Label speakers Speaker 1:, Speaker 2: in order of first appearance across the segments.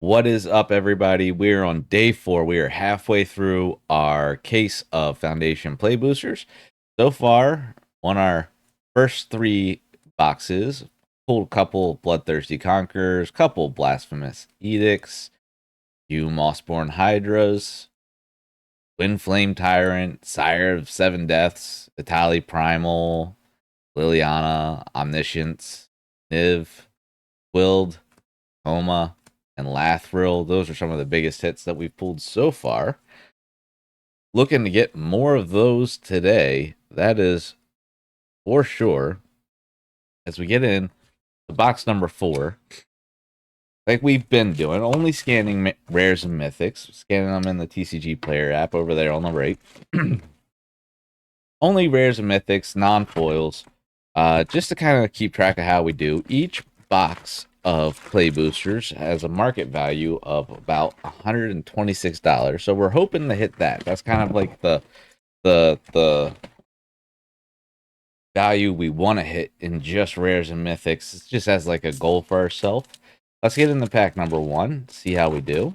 Speaker 1: What is up, everybody? We're on day 4. We are halfway through our case of Foundation Play Boosters. So far, on our first 3 boxes, pulled a couple Bloodthirsty Conquerors, couple Blasphemous Edicts, few Mossborn Hydras, Windflame Tyrant, Sire of Seven Deaths, Itali Primal, Liliana, Omniscience, Niv, Wild, Homa, and Lathril. Those are some of the biggest hits that we've pulled so far. Looking to get more of those today. That is for sure. As we get in the box number 4, like we've been doing, only scanning rares and mythics, scanning them in the TCG player app over there on the right. Only rares and mythics, non-foils, just to kind of keep track of how we do. Each box of play boosters has a market value of about $126. So we're hoping to hit that. That's kind of like the value we want to hit in just rares and mythics. It's just as like a goal for ourselves. Let's get into pack number 1, see how we do.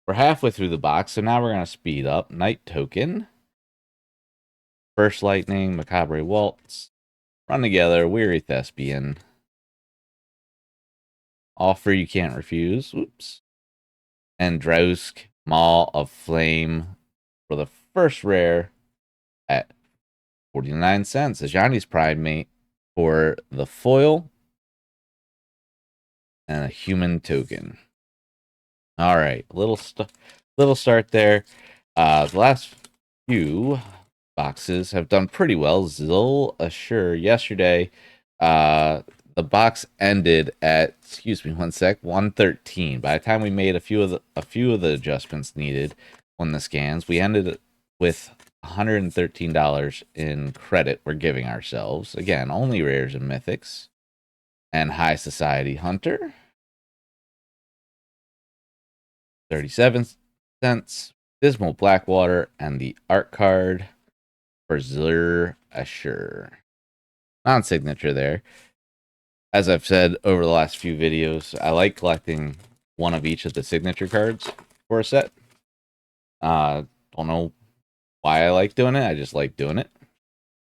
Speaker 1: We're halfway through the box, so now we're going to speed up. Night Token, First Lightning, Macabre Waltz, Run Together, Weary Thespian, Offer You Can't Refuse, whoops, and Drausk, Maw of Flame for the first rare at 49 cents. A Johnny's Pride Mate for the foil, and a Human Token. All right, little start there. The last few boxes have done pretty well. Zil Assure yesterday. The box ended at, excuse me one sec, 113. By the time we made a few of the adjustments needed on the scans, we ended with $113 in credit we're giving ourselves. Again, only rares and mythics. And High Society Hunter, 37 cents. Dismal Blackwater, and the art card for Zil Assure. Non-signature there. As I've said over the last few videos, I like collecting one of each of the signature cards for a set. Don't know why I like doing it. I just like doing it, if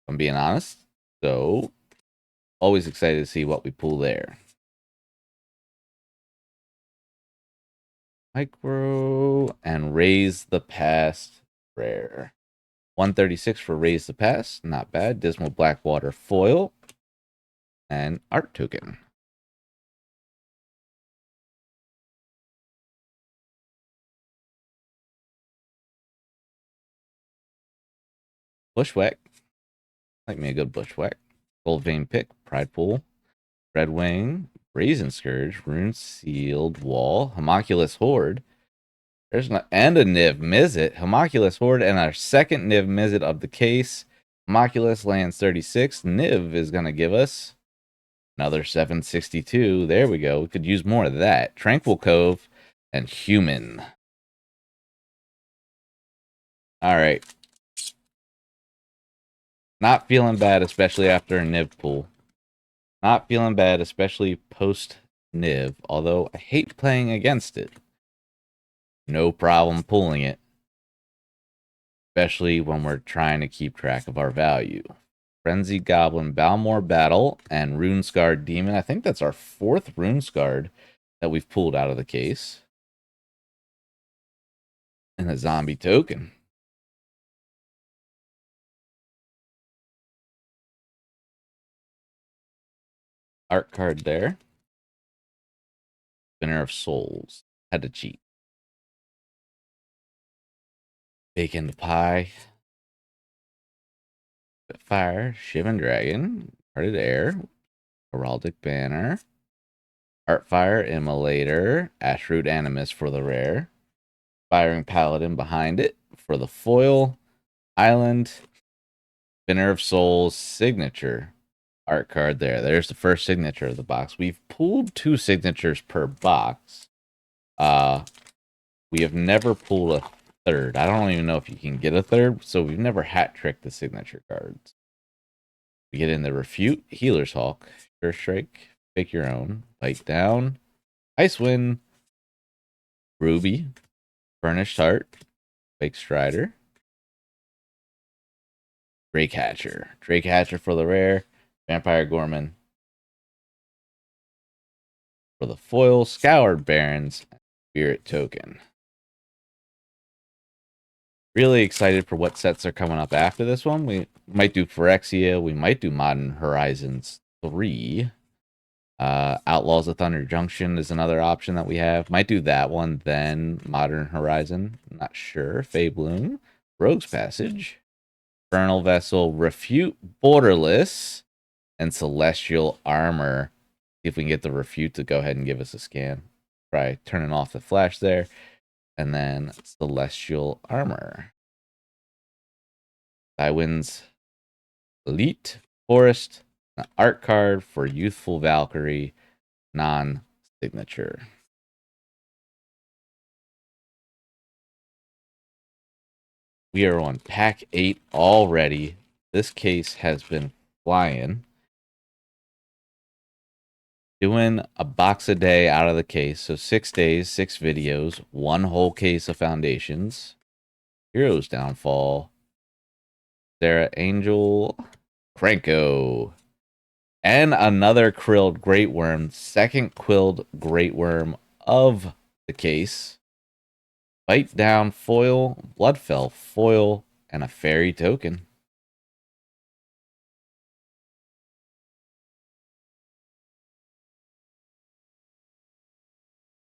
Speaker 1: I'm being honest. So, always excited to see what we pull there. Micro and Raise the Past rare. 136 for Raise the Past. Not bad. Dismal Blackwater foil. And art token. Bushwhack. Like me a good Bushwhack. Gold Vein Pick. Pride Pool. Red Wing. Brazen Scourge. Rune Sealed Wall. Homunculus Horde. There's no, and a Niv Mizzet. Homunculus Horde and our second Niv Mizzet of the case. Homunculus lands 36. Niv is going to give us another 762. There we go. We could use more of that. Tranquil Cove and Human. All right. Not feeling bad, especially after a Niv pull. Not feeling bad, especially post Niv, although I hate playing against it. No problem pulling it, especially when we're trying to keep track of our value. Frenzied Goblin, Balmor Battle, and Rune Scarred Demon. I think that's our 4th Rune Scarred that we've pulled out of the case. And a Zombie Token. Art card there. Spinner of Souls. Had to cheat. Bacon Pie. Fire. Shivan Dragon. Hearted Air. Heraldic Banner. Heartfire Immolator. Ashroot Animus for the rare. Firing Paladin behind it for the foil. Island. Spinner of Souls signature. Art card there. There's the first signature of the box. We've pulled 2 signatures per box. We have never pulled a third. I don't even know if you can get a third, so we've never hat tricked the signature cards. We get in the Refute, Healer's Hawk, Sure Strike, Pick Your Own, Bite Down, Icewind, Ruby, Burnished Heart, Wake Strider, Drake Hatcher for the rare, Vampire Gorman for the foil, Scoured Barrens, Spirit Token. Really excited for what sets are coming up after this one. We might do Phyrexia. We might do Modern Horizons 3. Outlaws of Thunder Junction is another option that we have. Might do that one, then Modern Horizon. Not sure. Fey Bloom, Rogue's Passage, Infernal Vessel, Refute Borderless, and Celestial Armor. See if we can get the Refute to go ahead and give us a scan. Try turning off the flash there. And then Celestial Armor. Tywin's Elite Forest, an art card for Youthful Valkyrie, non-signature. We are on pack 8 already. This case has been flying. Doing a box a day out of the case. So 6 days, 6 videos, 1 whole case of Foundations. Heroes Downfall. Sarah Angel. Krenko. And another Quilled Great Worm. Second Quilled Great Worm of the case. Bite Down foil, Bloodfell foil, and a Fairy token.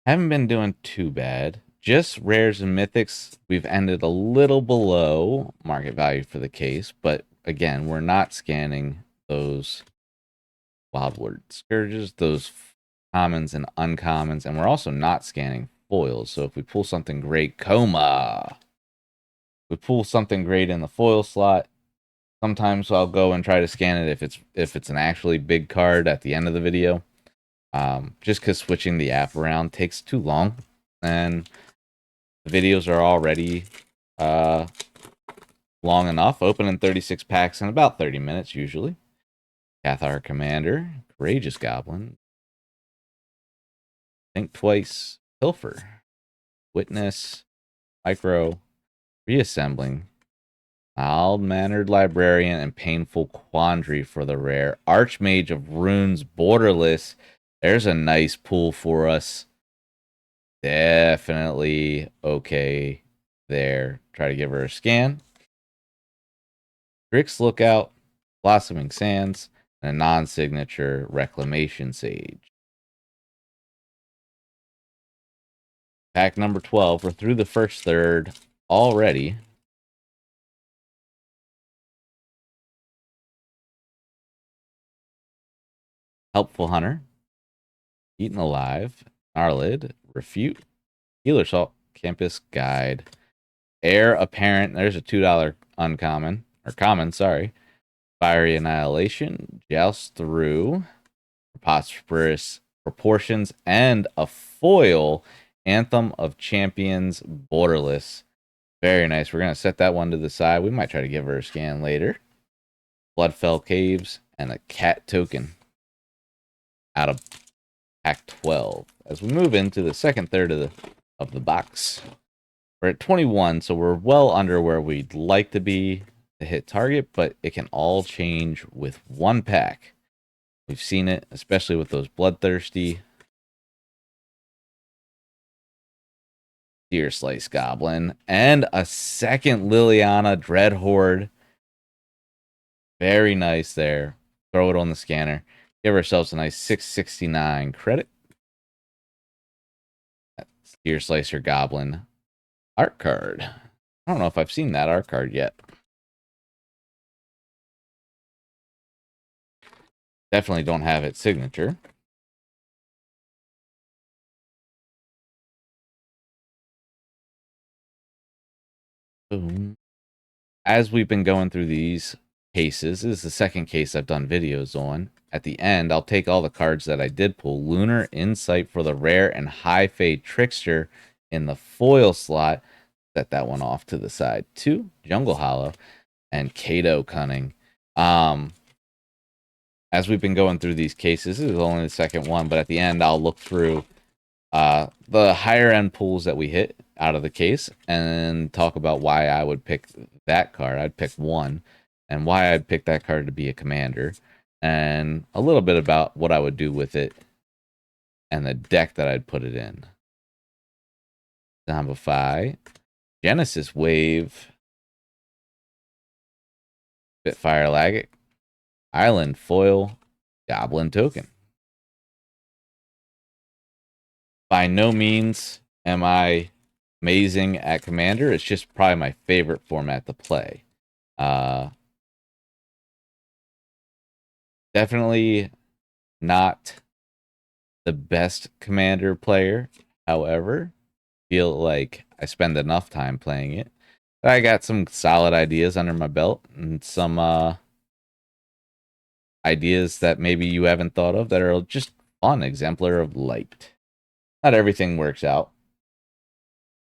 Speaker 1: Haven't been doing too bad. Just rares and mythics, we've ended a little below market value for the case, but again, we're not scanning those Wildwood Scourges, those commons and uncommons, and we're also not scanning foils. So if we pull something great, Coma. We pull something great in the foil slot. Sometimes I'll go and try to scan it if it's an actually big card at the end of the video. Just because switching the app around takes too long, and the videos are already long enough. Open in 36 packs in about 30 minutes usually. Cathar Commander, Courageous Goblin, Think Twice, Pilfer, Witness, Micro, Reassembling, Mild-Mannered Librarian, and Painful Quandary for the rare. Archmage of Runes, Borderless. There's a nice pool for us. Definitely okay there. Try to give her a scan. Grix Lookout, Blossoming Sands, and a non-signature Reclamation Sage. Pack number 12. We're through the first third already. Helpful Hunter, Eaten Alive, Gnarlid, Refute, Healer Salt, Campus Guide, Heir Apparent. There's a $2 uncommon, or common, sorry. Fiery Annihilation, Joust Through, Preposterous Proportions, and a foil, Anthem of Champions, Borderless. Very nice. We're going to set that one to the side. We might try to give her a scan later. Bloodfell Caves, and a cat token out of pack 12. As we move into the second third of the box, we're at 21, so we're well under where we'd like to be to hit target, but it can all change with one pack. We've seen it, especially with those bloodthirsty Deer Slice Goblin, and a second Liliana Dreadhorde. Very nice there. Throw it on the scanner. Give ourselves a nice 669 credit. That's Deer Slicer Goblin art card. I don't know if I've seen that art card yet. Definitely don't have its signature. Boom. As we've been going through these cases, this is the second case I've done videos on. At the end, I'll take all the cards that I did pull. Lunar Insight for the rare and High Fade Trickster in the foil slot. Set that one off to the side too. Jungle Hollow and Kato Cunning. As we've been going through these cases, this is only the second one, but at the end, I'll look through the higher end pools that we hit out of the case, and talk about why I would pick that card. I'd pick one, and why I'd pick that card to be a commander, and a little bit about what I would do with it and the deck that I'd put it in. Zombify, Genesis Wave, Spitfire Laggett, Island Foil, Goblin Token. By no means am I amazing at Commander. It's just probably my favorite format to play. Definitely not the best Commander player. However, feel like I spend enough time playing it. I got some solid ideas under my belt and some ideas that maybe you haven't thought of that are just fun, exemplar of light. Not everything works out.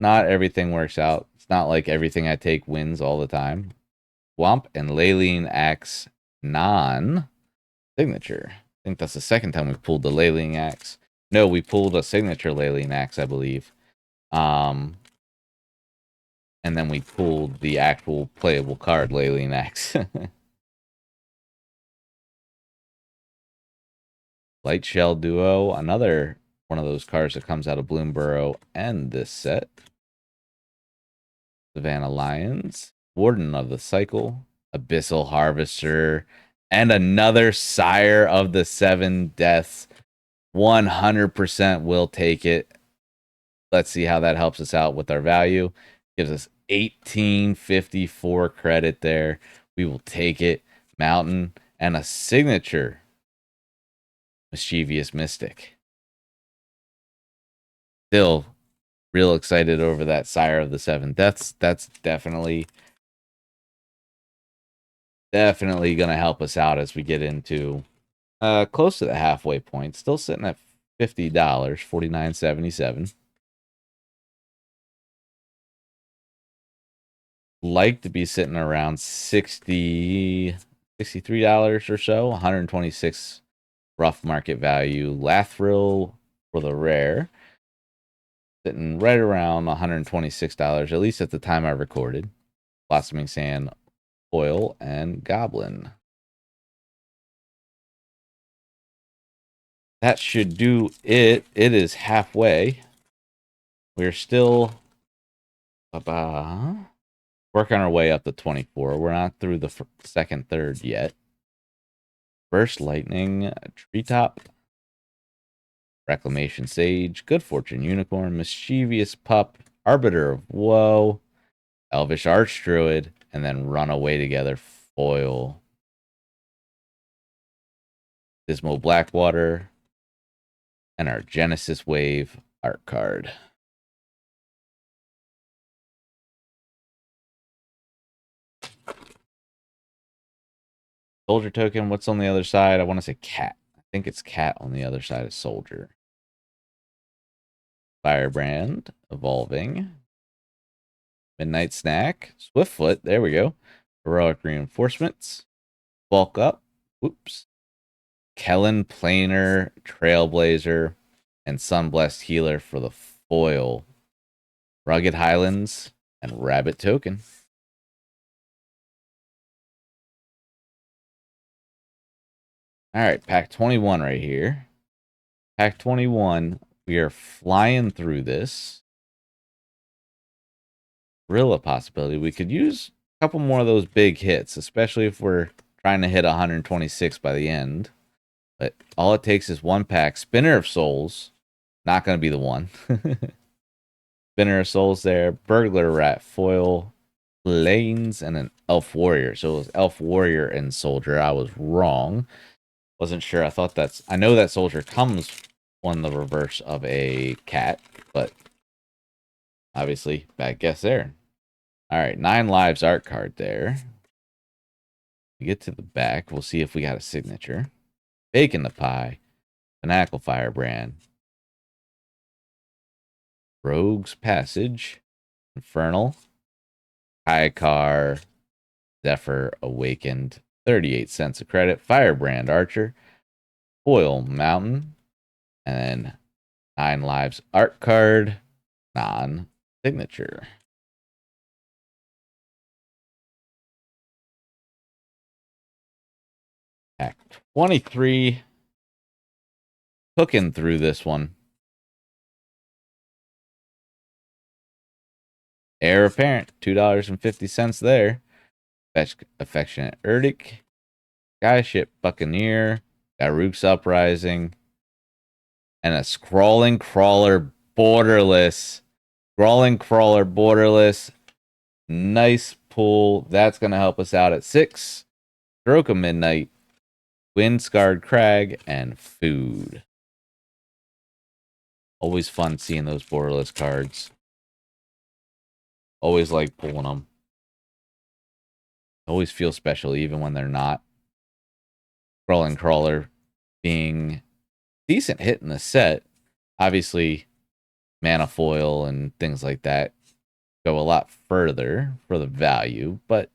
Speaker 1: Not everything works out. It's not like everything I take wins all the time. Womp and Leyline Axe non-signature. I think that's the second time we pulled the Leyline Axe. No, we pulled a signature Leyline Axe, I believe. And then we pulled the actual playable card, Leyline Axe. Light Shell Duo, another one of those cards that comes out of Bloomborough and this set. Savannah Lions, Warden of the Cycle, Abyssal Harvester, and another Sire of the Seven Deaths. 100% will take it. Let's see how that helps us out with our value. Gives us 1854 credit there. We will take it. Mountain and a signature Mischievous Mystic. Still real excited over that Sire of the Seven Deaths. That's definitely going to help us out as we get into close to the halfway point. Still sitting at $50, $49.77. Like to be sitting around $63 or so. 126 rough market value. Lathril for the rare, sitting right around $126, at least at the time I recorded. Blossoming Sand, Foil, and Goblin. That should do it. It is halfway. We're still working our way up to 24. We're not through the second third yet. Burst Lightning, Treetop, Reclamation Sage, Good Fortune Unicorn, Mischievous Pup, Arbiter of Woe, Elvish Archdruid, and then Runaway Together Foil. Dismal Blackwater, and our Genesis Wave art card. Soldier token, what's on the other side? I want to say cat. I think it's cat on the other side of soldier. Firebrand, evolving. Midnight Snack, Swiftfoot, there we go. Heroic Reinforcements, Bulk Up, whoops. Kellen Planer, Trailblazer, and Sunblessed Healer for the foil. Rugged Highlands, and Rabbit Token. All right, pack 21 right here. Pack 21, we are flying through this. Real possibility. We could use a couple more of those big hits, especially if we're trying to hit 126 by the end. But all it takes is one pack. Spinner of Souls, not going to be the one. Spinner of Souls there. Burglar Rat Foil, Lanes, and an Elf Warrior. So it was Elf Warrior and Soldier. I was wrong. Wasn't sure. I know that Soldier comes on the reverse of a cat, but obviously bad guess there. All right, 9 lives art card there. We get to the back. We'll see if we got a signature. Bacon the Pie, Fanatical Firebrand, Rogue's Passage, Infernal, Hykar, Zephyr Awakened, 38 cents of credit, Firebrand Archer, Foil Mountain, and then 9 lives art card, non-signature. Pack 23. Cooking through this one. Heir Apparent, $2.50 there. Fetch Affectionate Erdic. Skyship Buccaneer. Garuk's Uprising. And a Scrawling Crawler Borderless. Scrawling Crawler Borderless. Nice pull. That's going to help us out at 6. Stroke of Midnight. Wind Scarred Crag. And Food. Always fun seeing those borderless cards. Always like pulling them. Always feel special even when they're not. Scrawling Crawler being decent hit in the set. Obviously, mana foil and things like that go a lot further for the value, but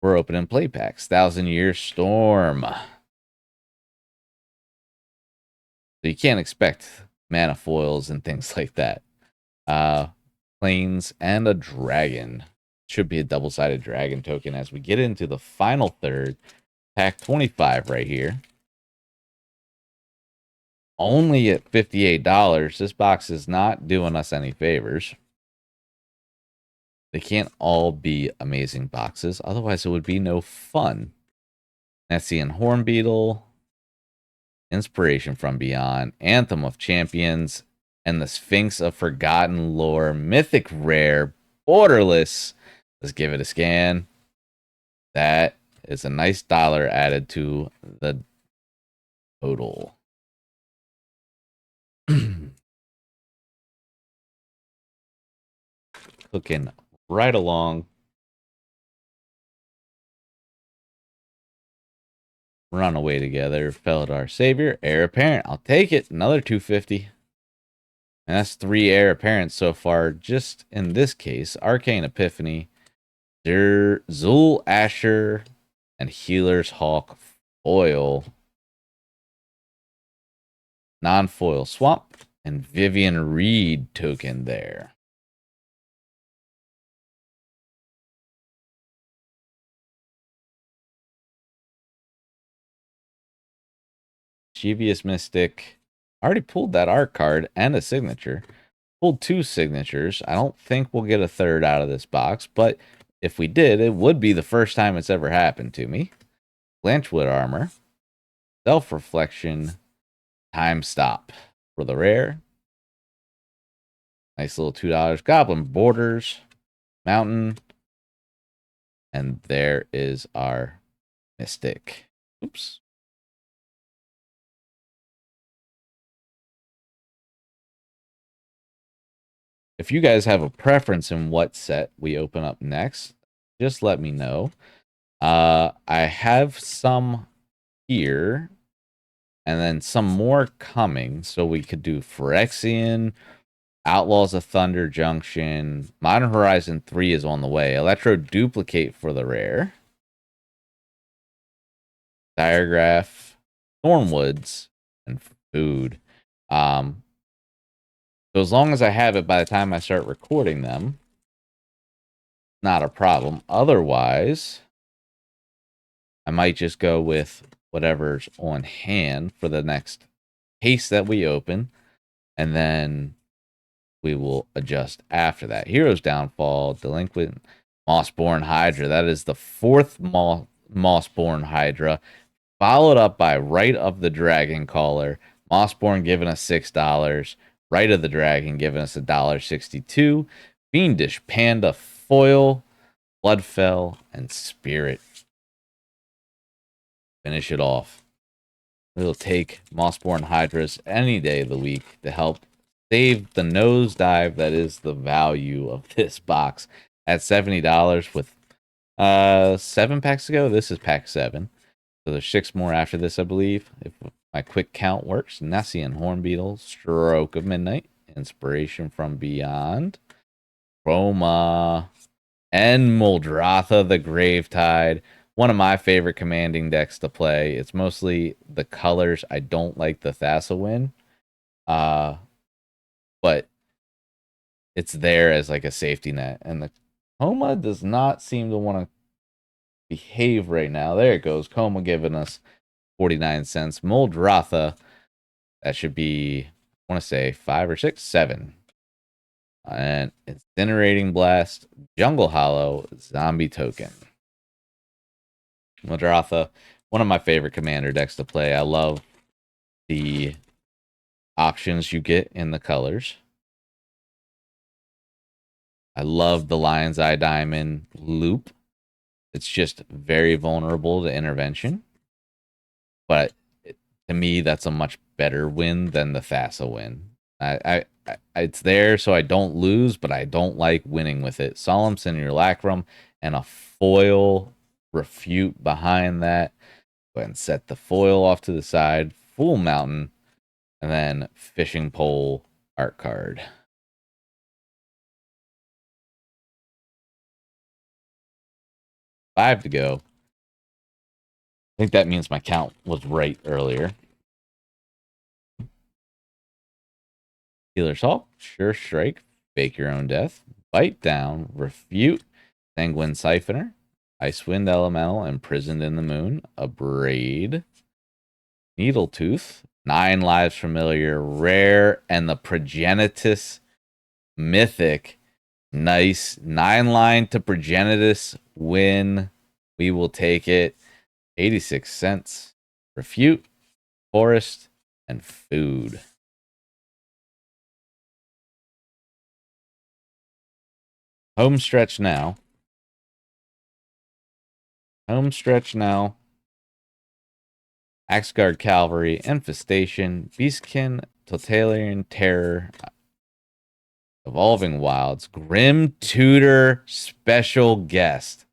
Speaker 1: we're opening play packs. 1,000-Year Storm. So you can't expect mana foils and things like that. Plains and a dragon. Should be a double-sided dragon token as we get into the final third. Pack 25 right here. Only at $58. This box is not doing us any favors. They can't all be amazing boxes. Otherwise, it would be no fun. Nessian Hornbeetle. Inspiration from Beyond. Anthem of Champions. And the Sphinx of Forgotten Lore. Mythic Rare. Borderless. Let's give it a scan. That is a nice dollar added to the total. Cooking right along. Run away together. Felidar Savior. Heir Apparent. I'll take it. Another 250. And that's 3 Heir Apparents so far. Just in this case. Arcane Epiphany. Zul Asher. And Healer's Hawk Foil. Non-foil Swamp. And Vivian Reed token there. Mischievous Mystic. I already pulled that art card and a signature. Pulled 2 signatures. I don't think we'll get a third out of this box, but if we did, it would be the first time it's ever happened to me. Blanchwood Armor. Self-Reflection. Time Stop for the rare. Nice little $2. Goblin Borders. Mountain. And there is our Mystic. Oops. If you guys have a preference in what set we open up next, just let me know. I have some here, and then some more coming, so we could do Phyrexian, Outlaws of Thunder Junction, Modern Horizon 3 is on the way, Electro Duplicate for the rare, Diagraph, Thornwoods, and Food. So as long as I have it by the time I start recording them, not a problem. Otherwise, I might just go with whatever's on hand for the next case that we open, and then we will adjust after that. Hero's Downfall, Delinquent, Mossborn Hydra. That is the 4th Mossborn Hydra, followed up by Rite of the Dragon Caller. Mossborn giving us $6. Rite of the Dragon giving us $1.62. Fiendish Panda Foil, Bloodfell, and Spirit. Finish it off. We'll take Mossborn Hydras any day of the week to help save the nosedive that is the value of this box at $70 with 7 packs to go. This is pack 7. So there's 6 more after this, I believe. If my quick count works. Nessian Hornbeetle, Stroke of Midnight, Inspiration from Beyond, Chroma, and Muldrotha the Gravetide. One of my favorite commanding decks to play. It's mostly the colors. I don't like the Thassawind. but it's there as like a safety net. And the Coma does not seem to want to behave right now. There it goes. Coma giving us 49 cents. Moldratha, that should be, I want to say 5 or 6, 7. And Incinerating Blast, Jungle Hollow, Zombie Token. Moldratha, one of my favorite commander decks to play. I love the options you get in the colors. I love the Lion's Eye Diamond loop. It's just very vulnerable to intervention. But to me, that's a much better win than the Thassa win. It's there so I don't lose, but I don't like winning with it. Solemn Simulacrum and a foil refute behind that. Go ahead and set the foil off to the side. Full Mountain. And then Fishing Pole art card. 5 to go. I think that means my count was right earlier. Healer's Hulk, Sure Strike, Fake Your Own Death, Bite Down, Refute, Sanguine Siphoner, Icewind Elemental, Imprisoned in the Moon, Abrade, Needletooth, 9 Lives Familiar, Rare, and the Progenitus Mythic. Nice. 9 to Progenitus win. We will take it. 86 cents. Refute, Forest, and Food. Home stretch now. Home stretch now. Axgard Cavalry, Infestation, Beastkin, Totalitarian Terror, Evolving Wilds, Grim Tutor Special Guest.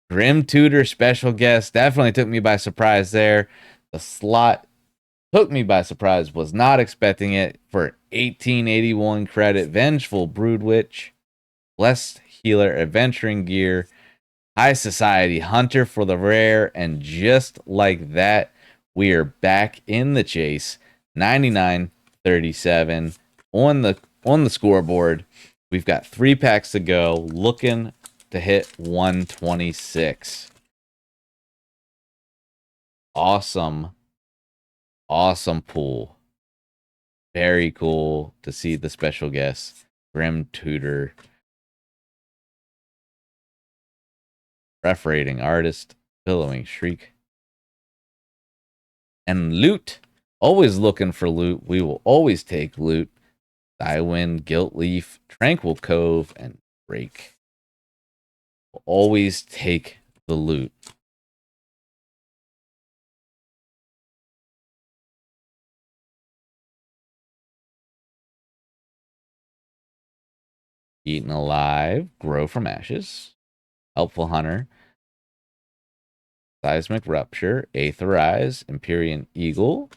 Speaker 1: Grim Tutor Special Guest definitely took me by surprise there. The slot took me by surprise. Was not expecting it for 1881 credit. Vengeful Broodwitch, Blessed Healer, Adventuring Gear, High Society Hunter for the rare, and just like that, we are back in the chase. 99.37 on the scoreboard. We've got 3 packs to go. Looking to hit 126. Awesome pool. Very cool to see the special guest, Grim Tutor. Ref Rating Artist, Billowing Shriek. And loot. Always looking for loot. We will always take loot. Tywin, Gilt Leaf, Tranquil Cove, and Break. We'll always take the loot. Eaten Alive, Grow from Ashes, Helpful Hunter, Seismic Rupture, Aetherize, Empyrean Eagle,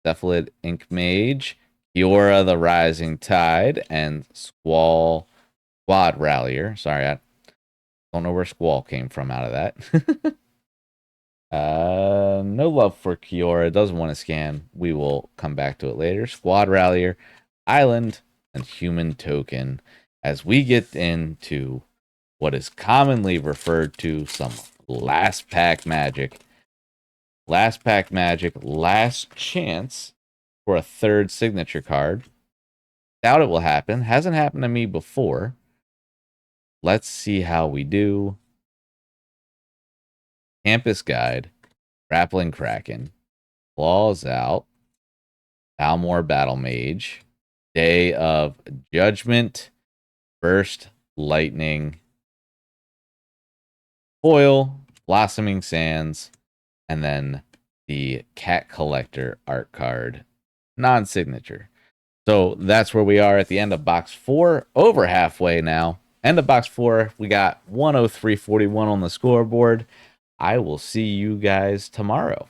Speaker 1: Cephalid Ink Mage, Kiora the Rising Tide, and Squall Squad Rallier. Sorry, I don't know where Squall came from out of that. No love for Kiora. Doesn't want to scan. We will come back to it later. Squad Rallier, Island, and Human Token. As we get into what is commonly referred to some last pack magic. Last pack magic, last chance for a 3rd signature card. Doubt it will happen. Hasn't happened to me before. Let's see how we do. Campus Guide, Grappling Kraken, Claws Out, Balmor Battle Mage, Day of Judgment, Burst Lightning, Foil, Blossoming Sands, and then the Cat Collector art card, non-signature. So that's where we are at the end of box 4, over halfway now. End of box 4, we got 103.41 on the scoreboard. I will see you guys tomorrow.